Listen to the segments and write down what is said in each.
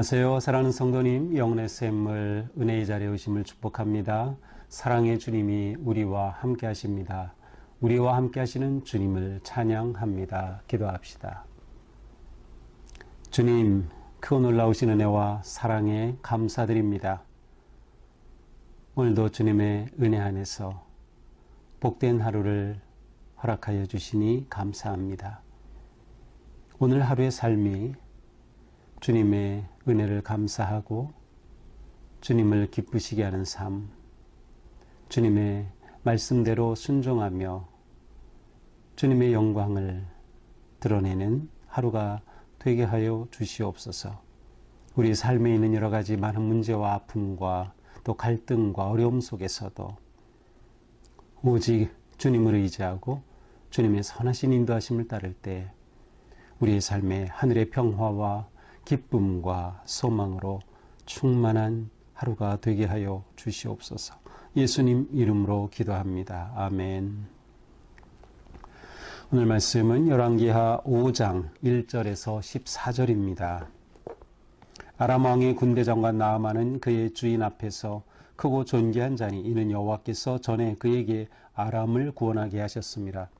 안녕하세요. 사랑하는 성도님, 영혼의 샘물 은혜의 자리에 오심을 축복합니다. 사랑의 주님이 우리와 함께 하십니다. 우리와 함께 하시는 주님을 찬양합니다. 기도합시다. 주님, 크고 놀라우신 은혜와 사랑에 감사드립니다. 오늘도 주님의 은혜 안에서 복된 하루를 허락하여 주시니 감사합니다. 오늘 하루의 삶이 주님의 은혜를 감사하고 주님을 기쁘시게 하는 삶, 주님의 말씀대로 순종하며 주님의 영광을 드러내는 하루가 되게 하여 주시옵소서. 우리 삶에 있는 여러 가지 많은 문제와 아픔과 또 갈등과 어려움 속에서도 오직 주님을 의지하고 주님의 선하신 인도하심을 따를 때 우리의 삶에 하늘의 평화와 기쁨과 소망으로 충만한 하루가 되게 하여 주시옵소서. 예수님 이름으로 기도합니다. 아멘. 오늘 말씀은 열왕기하 5장 1절에서 14절입니다. 아람 왕의 군대 장관 나아만은 그의 주인 앞에서 크고 존귀한 자니 이는 여호와께서 전에 그에게 아람을 구원하게 하셨습니다.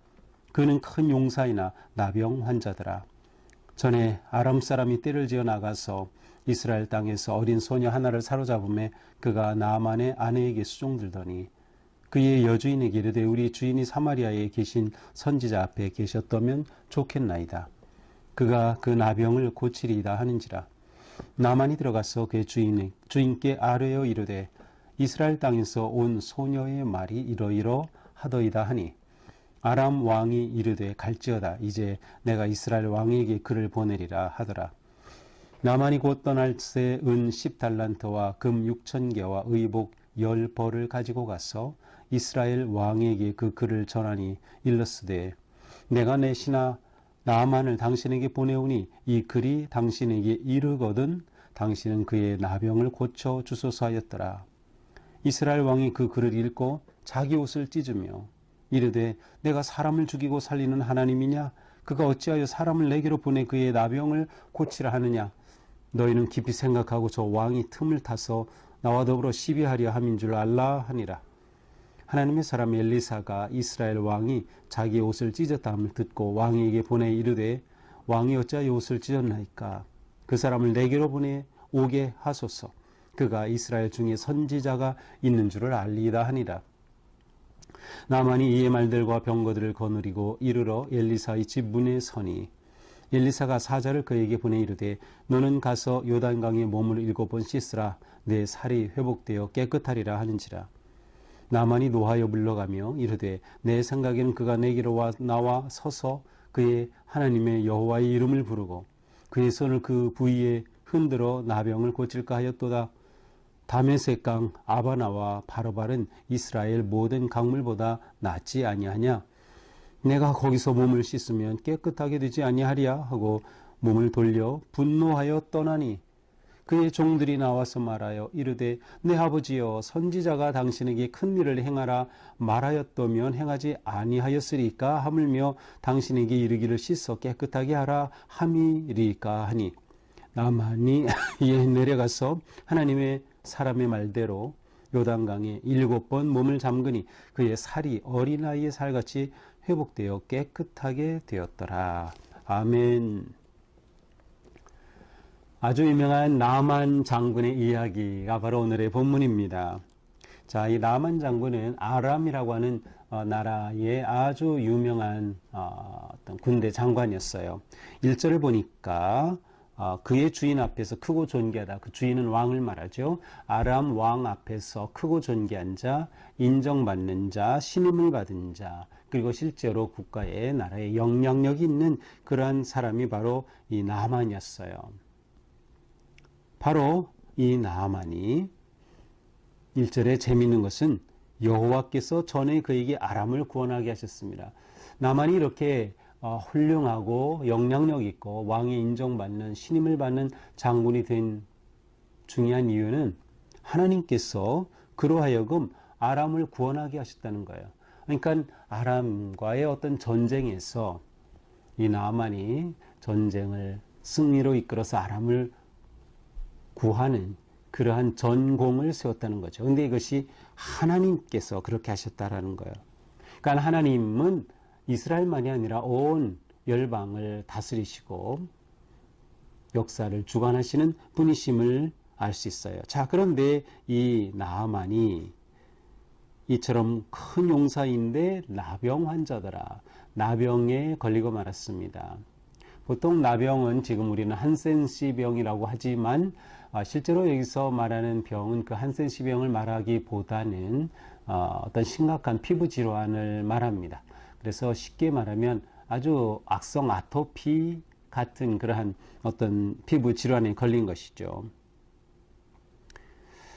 그는 큰 용사이나 나병 환자더라. 전에 아람 사람이 떼를 지어 나가서 이스라엘 땅에서 어린 소녀 하나를 사로잡음에 그가 나아만의 아내에게 수종들더니 그의 여주인에게 이르되 우리 주인이 사마리아에 계신 선지자 앞에 계셨다면 좋겠나이다. 그가 그 나병을 고치리이다 하는지라. 나아만이 들어가서 그의 주인께 아뢰어 이르되 이스라엘 땅에서 온 소녀의 말이 이러이러 하더이다 하니 아람 왕이 이르되 갈지어다. 이제 내가 이스라엘 왕에게 그를 보내리라 하더라. 나만이 곧 떠날 새 은 10달란트와 금 6,000개와 의복 10벌을 가지고 가서 이스라엘 왕에게 그 글을 전하니 일렀으되 내가 내 신하 나만을 당신에게 보내오니 이 글이 당신에게 이르거든 당신은 그의 나병을 고쳐 주소서 하였더라. 이스라엘 왕이 그 글을 읽고 자기 옷을 찢으며 이르되 내가 사람을 죽이고 살리는 하나님이냐? 그가 어찌하여 사람을 내게로 보내 그의 나병을 고치라 하느냐? 너희는 깊이 생각하고 저 왕이 틈을 타서 나와 더불어 시비하려 함인 줄 알라 하니라. 하나님의 사람 엘리사가 이스라엘 왕이 자기 옷을 찢었다함을 듣고 왕에게 보내 이르되 왕이 어찌하여 옷을 찢었나이까? 그 사람을 내게로 보내 오게 하소서. 그가 이스라엘 중에 선지자가 있는 줄을 알리이다 하니라. 나만이 이의 말들과 병거들을 거느리고 이르러 엘리사의 집 문에 서니 엘리사가 사자를 그에게 보내 이르되 너는 가서 요단강에 몸을 7번 씻으라. 내 살이 회복되어 깨끗하리라 하는지라. 나만이 노하여 물러가며 이르되 내 생각에는 그가 내게로 나와 서서 그의 하나님의 여호와의 이름을 부르고 그의 손을 그 부위에 흔들어 나병을 고칠까 하였도다. 다메섹강 아바나와 바로발은 이스라엘 모든 강물보다 낫지 아니하냐? 내가 거기서 몸을 씻으면 깨끗하게 되지 아니하리야 하고 몸을 돌려 분노하여 떠나니 그의 종들이 나와서 말하여 이르되 내 아버지여 선지자가 당신에게 큰 일을 행하라 말하였다면 행하지 아니하였으리까 하물며 당신에게 이르기를 씻어 깨끗하게 하라 함이리까 하니 나만이 이에 내려가서 하나님의 사람의 말대로 요단강에 7번 몸을 잠그니 그의 살이 어린아이의 살같이 회복되어 깨끗하게 되었더라. 아멘. 아주 유명한 나만 장군의 이야기가 바로 오늘의 본문입니다. 자, 이 나만 장군은 아람이라고 하는 나라의 아주 유명한 어떤 군대 장관이었어요. 1절을 보니까 그의 주인 앞에서 크고 존귀하다. 그 주인은 왕을 말하죠. 아람 왕 앞에서 크고 존귀한 자, 인정받는 자, 신임을 받은 자, 그리고 실제로 국가의 나라에 영향력이 있는 그러한 사람이 바로 이 나만이었어요. 바로 이 나만이 1절에 재미있는 것은 여호와께서 전에 그에게 아람을 구원하게 하셨습니다. 나만이 이렇게 훌륭하고 영향력 있고 왕의 인정받는 신임을 받는 장군이 된 중요한 이유는 하나님께서 그로 하여금 아람을 구원하게 하셨다는 거예요. 그러니까 아람과의 어떤 전쟁에서 이 나만이 전쟁을 승리로 이끌어서 아람을 구하는 그러한 전공을 세웠다는 거죠. 근데 이것이 하나님께서 그렇게 하셨다라는 거예요. 그러니까 하나님은 이스라엘만이 아니라 온 열방을 다스리시고 역사를 주관하시는 분이심을 알 수 있어요. 자, 그런데 이 나아만이 이처럼 큰 용사인데 나병 환자더라. 나병에 걸리고 말았습니다. 보통 나병은 지금 우리는 한센시 병이라고 하지만 실제로 여기서 말하는 병은 그 한센시 병을 말하기보다는 어떤 심각한 피부 질환을 말합니다. 그래서 쉽게 말하면 아주 악성 아토피 같은 그러한 어떤 피부 질환에 걸린 것이죠.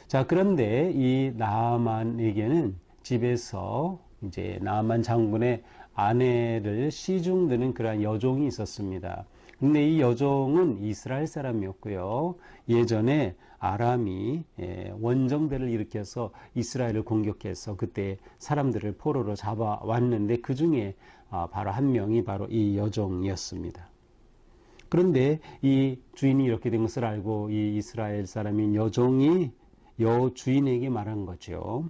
자, 그런데 이 나아만에게는 집에서 이제 나아만 장군의 아내를 시중드는 그러한 여종이 있었습니다. 근데 이 여종은 이스라엘 사람이었고요. 예전에 아람이 원정대를 일으켜서 이스라엘을 공격해서 그때 사람들을 포로로 잡아왔는데 그 중에 바로 한 명이 바로 이 여종이었습니다. 그런데 이 주인이 이렇게 된 것을 알고 이 이스라엘 사람인 여종이 여주인에게 말한 거죠.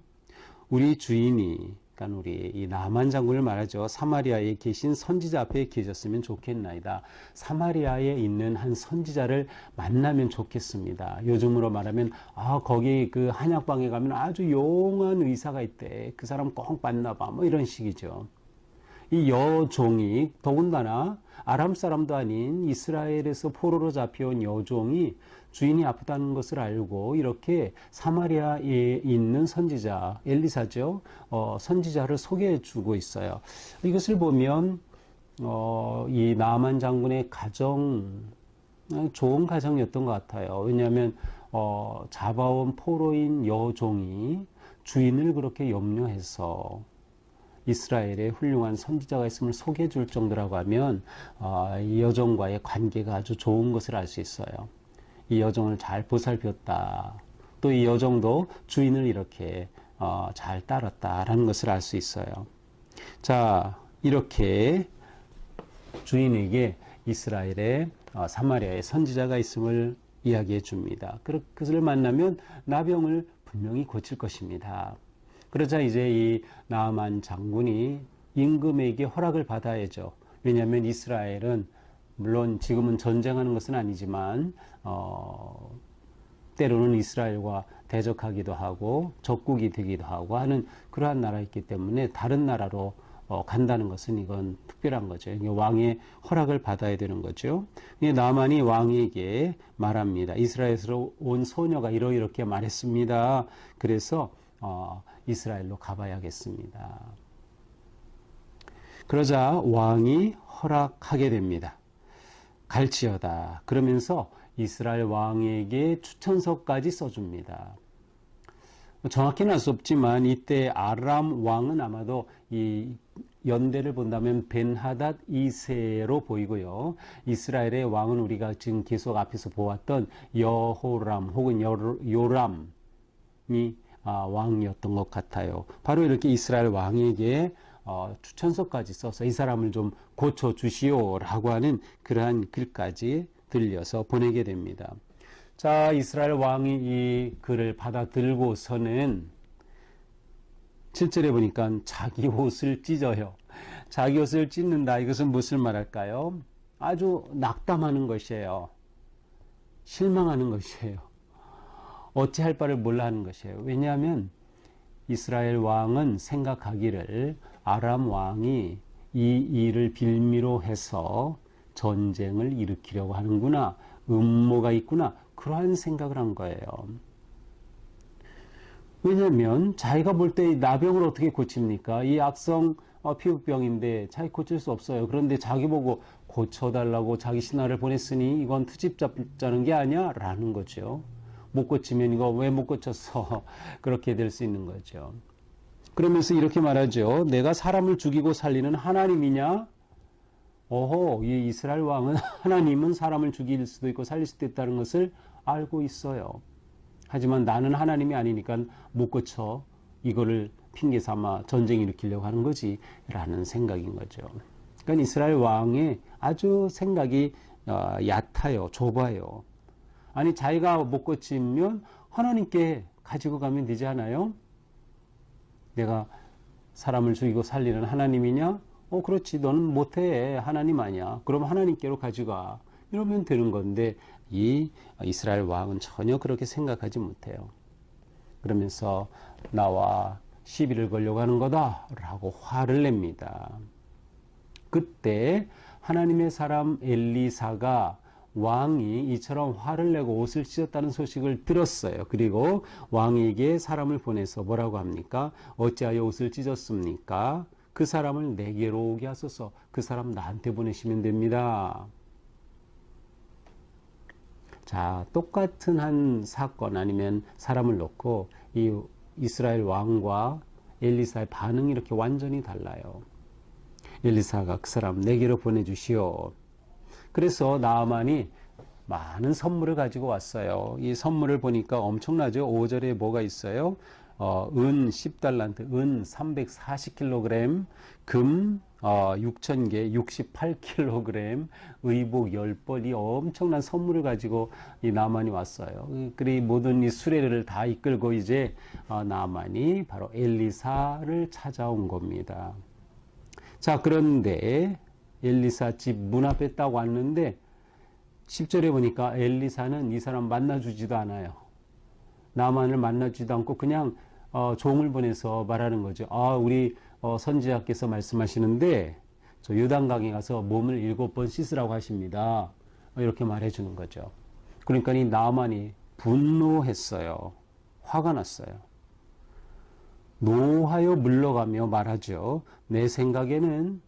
우리 주인이, 그러니까 우리 이 나만 장군을 말하죠. 사마리아에 계신 선지자 앞에 계셨으면 좋겠나이다. 사마리아에 있는 한 선지자를 만나면 좋겠습니다. 요즘으로 말하면 거기 그 한약방에 가면 아주 용한 의사가 있대. 그 사람 꼭 만나봐. 뭐 이런 식이죠. 이 여종이 더군다나 아람 사람도 아닌 이스라엘에서 포로로 잡혀온 여종이 주인이 아프다는 것을 알고 이렇게 사마리아에 있는 선지자 엘리사죠. 선지자를 소개해 주고 있어요. 이것을 보면 이 나아만 장군의 가정 좋은 가정이었던 것 같아요. 왜냐하면 잡아온 포로인 여종이 주인을 그렇게 염려해서 이스라엘에 훌륭한 선지자가 있음을 소개해 줄 정도라고 하면 이 여종과의 관계가 아주 좋은 것을 알 수 있어요. 이 여종을 잘 보살폈다. 또 이 여종도 주인을 이렇게 잘 따랐다라는 것을 알 수 있어요. 자, 이렇게 주인에게 이스라엘에 사마리아에 선지자가 있음을 이야기해 줍니다. 그것을 만나면 나병을 분명히 고칠 것입니다. 그러자 이제 이 나아만 장군이 임금에게 허락을 받아야죠. 왜냐하면 이스라엘은 물론 지금은 전쟁하는 것은 아니지만 때로는 이스라엘과 대적하기도 하고 적국이 되기도 하고 하는 그러한 나라이기 때문에 다른 나라로 간다는 것은 이건 특별한 거죠. 왕의 허락을 받아야 되는 거죠. 나만이 왕에게 말합니다. 이스라엘에서 온 소녀가 이렇게 말했습니다. 그래서 이스라엘로 가봐야겠습니다. 그러자 왕이 허락하게 됩니다. 갈지어다. 그러면서 이스라엘 왕에게 추천서까지 써줍니다. 정확히는 알 수 없지만 이때 아람 왕은 아마도 이 연대를 본다면 벤하닷 2세로 보이고요. 이스라엘의 왕은 우리가 지금 계속 앞에서 보았던 여호람 혹은 요람이 왕이었던 것 같아요. 바로 이렇게 이스라엘 왕에게 추천서까지 써서 이 사람을 좀 고쳐주시오라고 하는 그러한 글까지 들려서 보내게 됩니다. 자, 이스라엘 왕이 이 글을 받아들고서는 7절에 보니까 자기 옷을 찢어요. 자기 옷을 찢는다. 이것은 무슨 말할까요? 아주 낙담하는 것이에요. 실망하는 것이에요. 어찌할 바를 몰라 하는 것이에요. 왜냐하면 이스라엘 왕은 생각하기를 아람 왕이 이 일을 빌미로 해서 전쟁을 일으키려고 하는구나. 음모가 있구나. 그러한 생각을 한 거예요. 왜냐하면 자기가 볼 때 나병을 어떻게 고칩니까? 이 악성 피부병인데 자기 고칠 수 없어요. 그런데 자기 보고 고쳐달라고 자기 신하를 보냈으니 이건 트집 잡자는 게 아니야? 라는 거죠. 못 고치면 이거 왜 못 고쳤어? 그렇게 될 수 있는 거죠. 그러면서 이렇게 말하죠. 내가 사람을 죽이고 살리는 하나님이냐? 이 이스라엘 왕은 하나님은 사람을 죽일 수도 있고 살릴 수도 있다는 것을 알고 있어요. 하지만 나는 하나님이 아니니까 못 고쳐 이거를 핑계 삼아 전쟁 일으키려고 하는 거지 라는 생각인 거죠. 그러니까 이스라엘 왕의 아주 생각이 얕아요. 좁아요. 아니 자기가 못 고치면 하나님께 가지고 가면 되지 않아요? 내가 사람을 죽이고 살리는 하나님이냐? 그렇지. 너는 못해. 하나님 아니야. 그럼 하나님께로 가져가. 이러면 되는 건데 이 이스라엘 왕은 전혀 그렇게 생각하지 못해요. 그러면서 나와 시비를 걸려고 하는 거다 라고 화를 냅니다. 그때 하나님의 사람 엘리사가 왕이 이처럼 화를 내고 옷을 찢었다는 소식을 들었어요. 그리고 왕에게 사람을 보내서 뭐라고 합니까? 어찌하여 옷을 찢었습니까? 그 사람을 내게로 오게 하소서. 그 사람 나한테 보내시면 됩니다. 자, 똑같은 한 사건 아니면 사람을 놓고 이 이스라엘 왕과 엘리사의 반응이 이렇게 완전히 달라요. 엘리사가 그 사람 내게로 보내주시오. 그래서 나아만이 많은 선물을 가지고 왔어요. 이 선물을 보니까 엄청나죠. 5절에 뭐가 있어요? 은 10달란트, 은 340kg, 금 6,000개, 68kg, 의복 10벌, 이 엄청난 선물을 가지고 이 나만이 왔어요. 그리 모든 이 수레를 다 이끌고 이제 나만이 바로 엘리사를 찾아온 겁니다. 자, 그런데 엘리사 집 문 앞에 딱 왔는데 10절에 보니까 엘리사는 이 사람 만나주지도 않아요. 나만을 만나주지도 않고 그냥 종을 보내서 말하는 거죠. 우리 선지자께서 말씀하시는데 저 요단강에 가서 몸을 7번 씻으라고 하십니다. 이렇게 말해주는 거죠. 그러니까 이 나만이 분노했어요. 화가 났어요. 노하여 물러가며 말하죠. 내 생각에는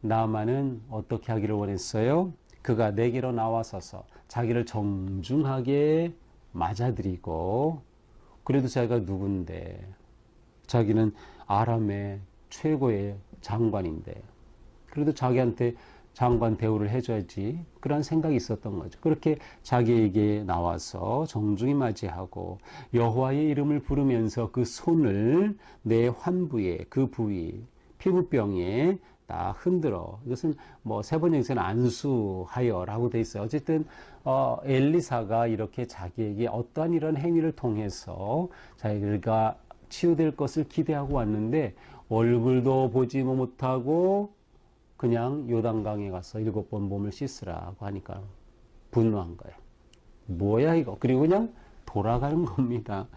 나만은 어떻게 하기를 원했어요? 그가 내게로 나와서서 자기를 정중하게 맞아들이고, 그래도 자기가 누군데, 자기는 아람의 최고의 장관인데, 그래도 자기한테 장관 대우를 해줘야지, 그런 생각이 있었던 거죠. 그렇게 자기에게 나와서 정중히 맞이하고 여호와의 이름을 부르면서 그 손을 내 환부에, 그 부위, 피부병에 다 흔들어. 이것은 뭐 세번역에서는 안수하여라고 돼 있어요. 어쨌든 엘리사가 이렇게 자기에게 어떠한 이런 행위를 통해서 자기가 치유될 것을 기대하고 왔는데 얼굴도 보지 못하고 그냥 요단강에 가서 7번 몸을 씻으라고 하니까 분노한 거예요. 뭐야 이거? 그리고 그냥 돌아가는 겁니다.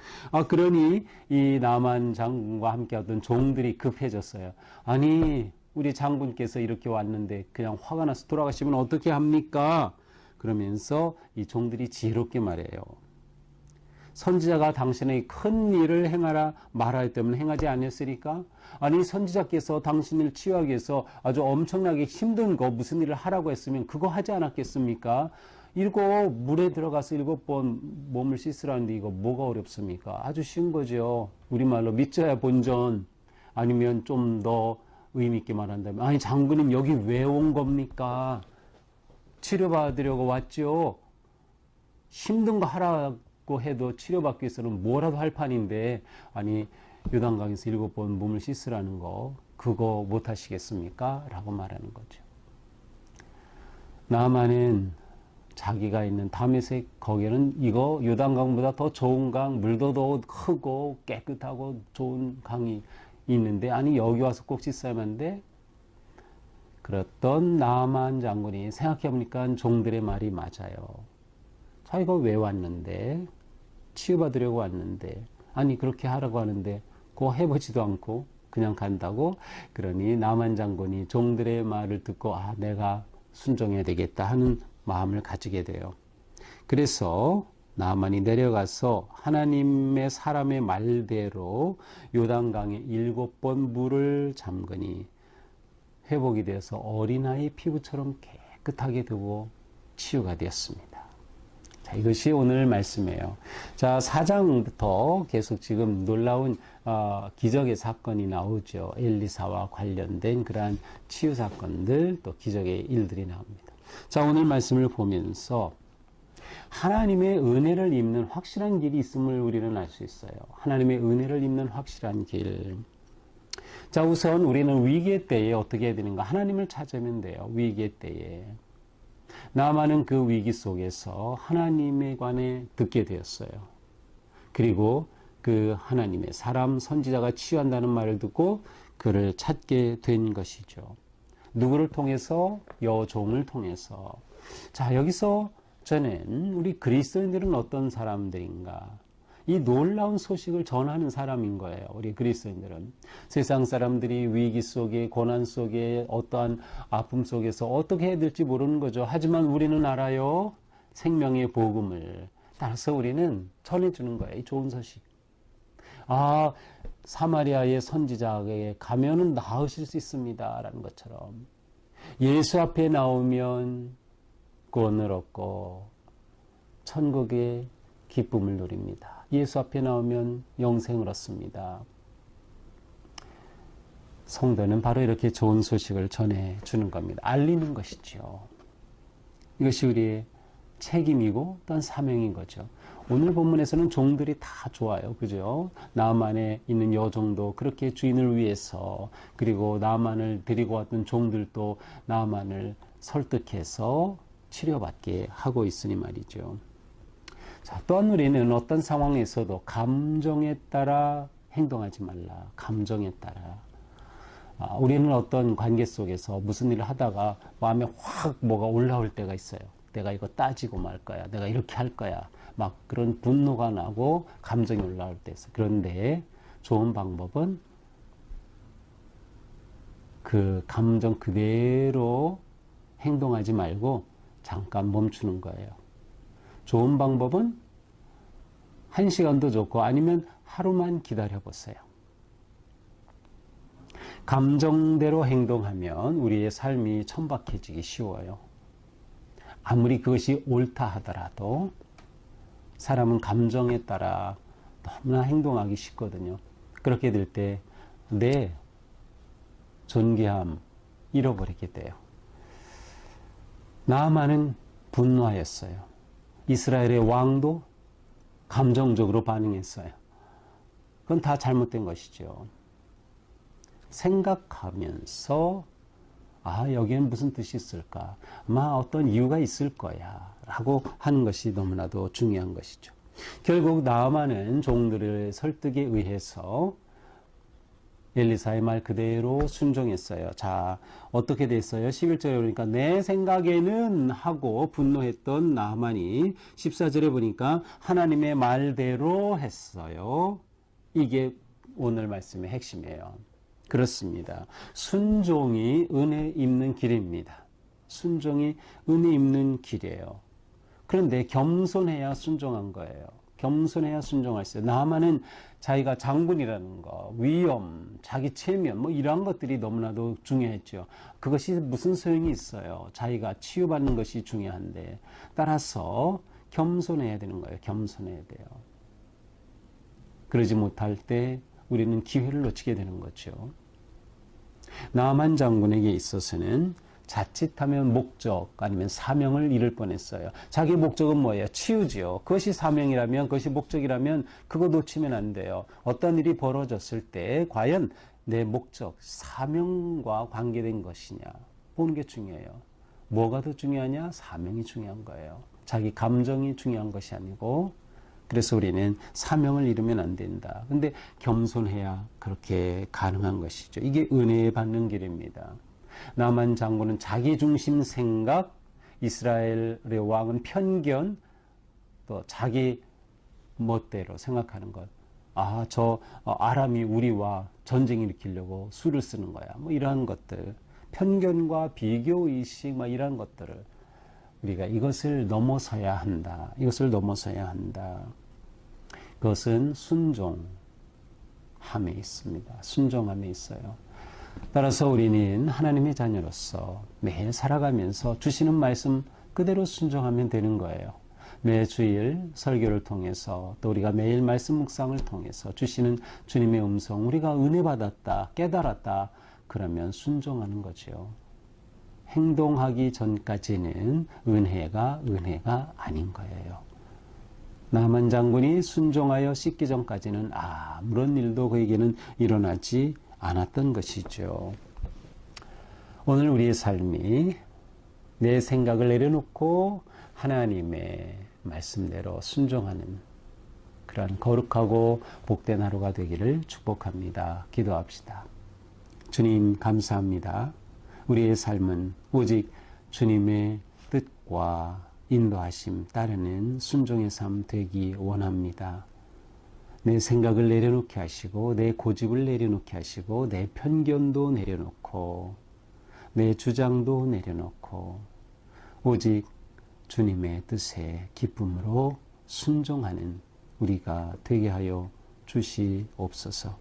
그러니 이 나만 장군과 함께 하던 종들이 급해졌어요. 아니, 우리 장군께서 이렇게 왔는데 그냥 화가 나서 돌아가시면 어떻게 합니까? 그러면서 이 종들이 지혜롭게 말해요. 선지자가 당신의 큰 일을 행하라 말하였다면 행하지 않았으리까? 아니, 선지자께서 당신을 치유하기 위해서 아주 엄청나게 힘든 거 무슨 일을 하라고 했으면 그거 하지 않았겠습니까? 이거 물에 들어가서 7번 몸을 씻으라는데 이거 뭐가 어렵습니까? 아주 쉬운 거죠. 우리말로 믿져야 본전. 아니면 좀 더 의미 있게 말한다면, 아니 장군님 여기 왜 온 겁니까? 치료받으려고 왔죠. 힘든 거 하라고 해도 치료받기 위해서는 뭐라도 할 판인데, 아니 요단강에서 7번 몸을 씻으라는 거 그거 못 하시겠습니까? 라고 말하는 거죠. 나만은 자기가 있는 다메섹 거기는 이거 요단강보다 더 좋은 강, 물도 더 크고 깨끗하고 좋은 강이 있는데, 아니 여기 와서 꼭 씻어야만 한데, 그랬던 나만 장군이 생각해보니까 종들의 말이 맞아요. 자기가 왜 왔는데, 치유받으려고 왔는데, 아니 그렇게 하라고 하는데 그거 해보지도 않고 그냥 간다고. 그러니 나만 장군이 종들의 말을 듣고 내가 순종해야 되겠다 하는 마음을 가지게 돼요. 그래서 나만이 내려가서 하나님의 사람의 말대로 요단강에 7번 물을 잠그니 회복이 되어서 어린아이 피부처럼 깨끗하게 되고 치유가 되었습니다. 자, 이것이 오늘 말씀이에요. 자, 4장부터 계속 지금 놀라운 기적의 사건이 나오죠. 엘리사와 관련된 그러한 치유 사건들, 또 기적의 일들이 나옵니다. 자, 오늘 말씀을 보면서 하나님의 은혜를 입는 확실한 길이 있음을 우리는 알 수 있어요. 하나님의 은혜를 입는 확실한 길. 자, 우선 우리는 위기의 때에 어떻게 해야 되는가? 하나님을 찾으면 돼요. 위기의 때에. 나아만은 그 위기 속에서 하나님에 관해 듣게 되었어요. 그리고 그 하나님의 사람 선지자가 치유한다는 말을 듣고 그를 찾게 된 것이죠. 누구를 통해서? 여종을 통해서. 자, 여기서 저는 우리 그리스도인들은 어떤 사람들인가? 이 놀라운 소식을 전하는 사람인 거예요. 우리 그리스도인들은. 세상 사람들이 위기 속에, 고난 속에, 어떠한 아픔 속에서 어떻게 해야 될지 모르는 거죠. 하지만 우리는 알아요. 생명의 복음을. 따라서 우리는 전해주는 거예요. 이 좋은 소식. 아, 사마리아의 선지자에게 가면은 나으실 수 있습니다. 라는 것처럼. 예수 앞에 나오면 구원을 얻고 천국의 기쁨을 누립니다. 예수 앞에 나오면 영생을 얻습니다. 성도는 바로 이렇게 좋은 소식을 전해주는 겁니다. 알리는 것이죠. 이것이 우리의 책임이고 또한 사명인 거죠. 오늘 본문에서는 종들이 다 좋아요. 그죠? 나아만에 있는 여종도 그렇게 주인을 위해서, 그리고 나아만을 데리고 왔던 종들도 나아만을 설득해서 치료받게 하고 있으니 말이죠. 자, 또한 우리는 어떤 상황에서도 감정에 따라 행동하지 말라. 감정에 따라. 우리는 어떤 관계 속에서 무슨 일을 하다가 마음에 확 뭐가 올라올 때가 있어요. 내가 이거 따지고 말 거야. 내가 이렇게 할 거야. 막 그런 분노가 나고 감정이 올라올 때 있어요. 그런데 좋은 방법은 그 감정 그대로 행동하지 말고 잠깐 멈추는 거예요. 좋은 방법은 1시간도 좋고 아니면 하루만 기다려보세요. 감정대로 행동하면 우리의 삶이 천박해지기 쉬워요. 아무리 그것이 옳다 하더라도 사람은 감정에 따라 너무나 행동하기 쉽거든요. 그렇게 될 때 내 존귀함 잃어버리게 돼요. 나아만은 분노하였어요. 이스라엘의 왕도 감정적으로 반응했어요. 그건 다 잘못된 것이죠. 생각하면서 여기엔 무슨 뜻이 있을까? 아마 어떤 이유가 있을 거야 라고 하는 것이 너무나도 중요한 것이죠. 결국 나아만은 종들의 설득에 의해서 엘리사의 말 그대로 순종했어요. 자, 어떻게 됐어요? 11절에 보니까 내 생각에는 하고 분노했던 나아만이 14절에 보니까 하나님의 말대로 했어요. 이게 오늘 말씀의 핵심이에요. 그렇습니다. 순종이 은혜 입는 길입니다. 순종이 은혜 입는 길이에요. 그런데 겸손해야 순종한 거예요. 겸손해야 순종했어요. 나아만은 자기가 장군이라는 거, 위엄, 자기 체면 뭐 이러한 것들이 너무나도 중요했죠. 그것이 무슨 소용이 있어요. 자기가 치유받는 것이 중요한데 따라서 겸손해야 되는 거예요. 겸손해야 돼요. 그러지 못할 때 우리는 기회를 놓치게 되는 거죠. 나아만 장군에게 있어서는 자칫하면 목적 아니면 사명을 잃을 뻔했어요. 자기 목적은 뭐예요? 치유지요. 그것이 사명이라면, 그것이 목적이라면 그거 놓치면 안 돼요. 어떤 일이 벌어졌을 때 과연 내 목적, 사명과 관계된 것이냐 보는 게 중요해요. 뭐가 더 중요하냐? 사명이 중요한 거예요. 자기 감정이 중요한 것이 아니고. 그래서 우리는 사명을 잃으면 안 된다. 근데 겸손해야 그렇게 가능한 것이죠. 이게 은혜 받는 길입니다. 나만 장군은 자기중심 생각, 이스라엘의 왕은 편견, 또 자기 멋대로 생각하는 것. 저 아람이 우리와 전쟁 일으키려고 수를 쓰는 거야. 뭐 이러한 것들. 편견과 비교의식, 뭐 이러한 것들을 우리가 이것을 넘어서야 한다. 이것을 넘어서야 한다. 그것은 순종함에 있습니다. 순종함에 있어요. 따라서 우리는 하나님의 자녀로서 매일 살아가면서 주시는 말씀 그대로 순종하면 되는 거예요. 매주일 설교를 통해서 또 우리가 매일 말씀 묵상을 통해서 주시는 주님의 음성, 우리가 은혜 받았다, 깨달았다, 그러면 순종하는 거죠. 행동하기 전까지는 은혜가 아닌 거예요. 나만 장군이 순종하여 씻기 전까지는 아무런 일도 그에게는 일어나지 않았던 것이죠. 오늘 우리의 삶이 내 생각을 내려놓고 하나님의 말씀대로 순종하는 그런 거룩하고 복된 하루가 되기를 축복합니다. 기도합시다. 주님 감사합니다. 우리의 삶은 오직 주님의 뜻과 인도하심 따르는 순종의 삶 되기 원합니다. 내 생각을 내려놓게 하시고 내 고집을 내려놓게 하시고 내 편견도 내려놓고 내 주장도 내려놓고 오직 주님의 뜻에 기쁨으로 순종하는 우리가 되게 하여 주시옵소서.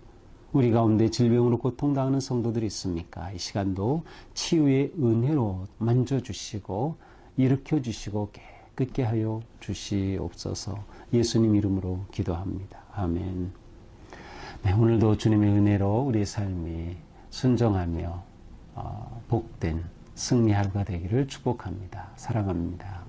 우리 가운데 질병으로 고통당하는 성도들이 있습니까? 이 시간도 치유의 은혜로 만져주시고 일으켜주시고 깨끗게 하여 주시옵소서. 예수님 이름으로 기도합니다. 아멘. 네, 오늘도 주님의 은혜로 우리의 삶이 순종하며 복된 승리 하루가 되기를 축복합니다. 사랑합니다.